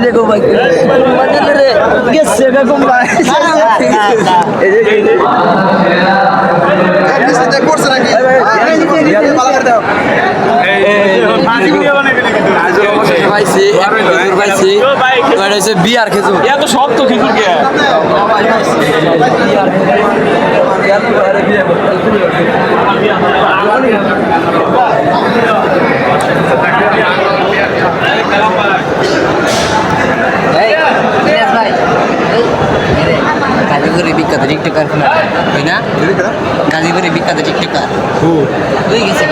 দেখো ভাই গেছে বেগম ভাই করছে নাকি বিয়ার খেজুর এত শক্ত খেজুর কে গাজীপুরে বিখ্যাত টিকটকার তাই না? গাজীপুরে বিখ্যাত টিকটকার হয়ে গেছে।